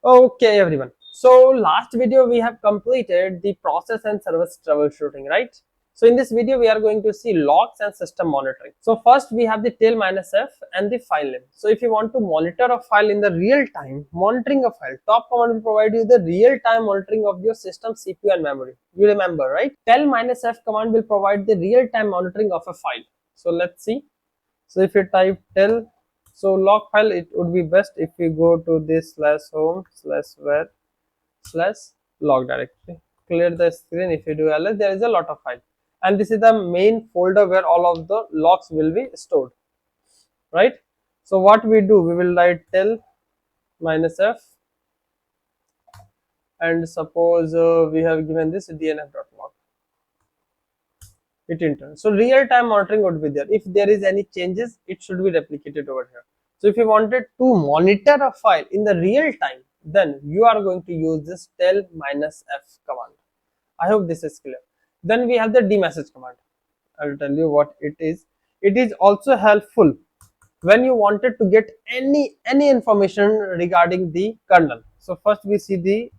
Okay, everyone. So last video we have completed the process and service troubleshooting, right? So in this video we are going to see logs and system monitoring. So first we have the tail minus f and the file name. So if you want to monitor a file in the real time, monitoring a file, top command will provide you the real time monitoring of your system CPU and memory. You remember, right? Tail minus f command will provide the real time monitoring of a file. So let's see. So if you type tell, so log file, it would be best if you go to this /home/var/log directory. Clear the screen. If you do ls, there is a lot of file, and this is the main folder where all of the logs will be stored, right? So what we do, we will write tell minus f, and suppose we have given this dnf.log. Hit enter. So real time monitoring would be there. If there is any changes, it should be replicated over here. So if you wanted to monitor a file in the real time, then you are going to use this tell minus f command. I hope this is clear. Then we have the dmesg command. I will tell you what it is. It is also helpful when you wanted to get any information regarding the kernel. So first we see the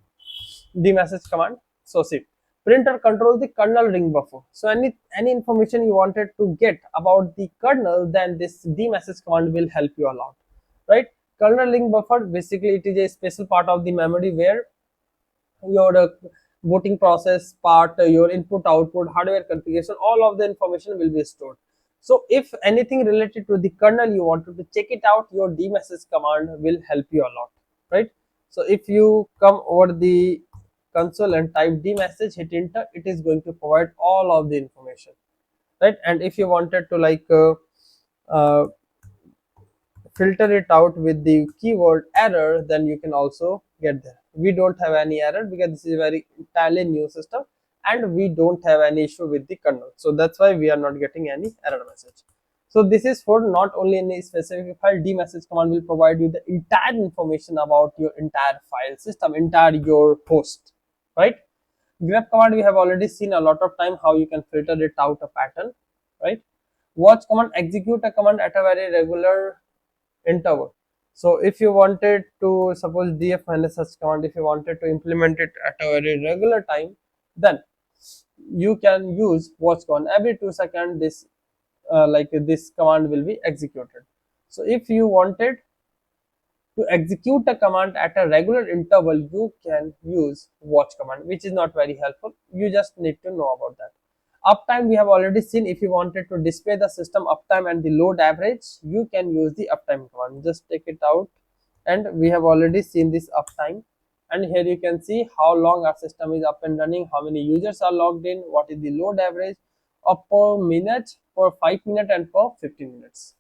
dmesg command. So see, print or control the kernel ring buffer. So any information you wanted to get about the kernel, then this dmesg command will help you a lot, right? Kernel ring buffer, basically it is a special part of the memory where your booting process part, your input output, hardware configuration, all of the information will be stored. So if anything related to the kernel you wanted to check it out, your dmesg command will help you a lot, right? So if you come over the console and type dmesg, hit enter, it is going to provide all of the information, right? And if you wanted to uh, filter it out with the keyword error, then you can also get there. We don't have any error because this is a very entirely new system and we don't have any issue with the kernel, so that's why we are not getting any error message. So this is for not only any specific file. Dmesg command will provide you the entire information about your entire file system, entire your host, right? Grep command, we have already seen a lot of time how you can filter it out a pattern, right? Watch command, execute a command at a very regular interval. So if you wanted to, suppose df minus such command, if you wanted to implement it at a very regular time, then you can use watch command. Every 2 seconds this this command will be executed. So if you wanted to execute a command at a regular interval, you can use watch command, which is not very helpful. You just need to know about that. Uptime, we have already seen. If you wanted to display the system uptime and the load average, you can use the uptime command. Just take it out, and we have already seen this uptime. And here you can see how long our system is up and running, how many users are logged in, what is the load average per minute, per 5 minutes, and per 15 minutes.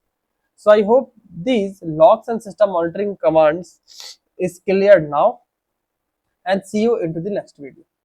So I hope these logs and system monitoring commands is clear now, and see you into the next video.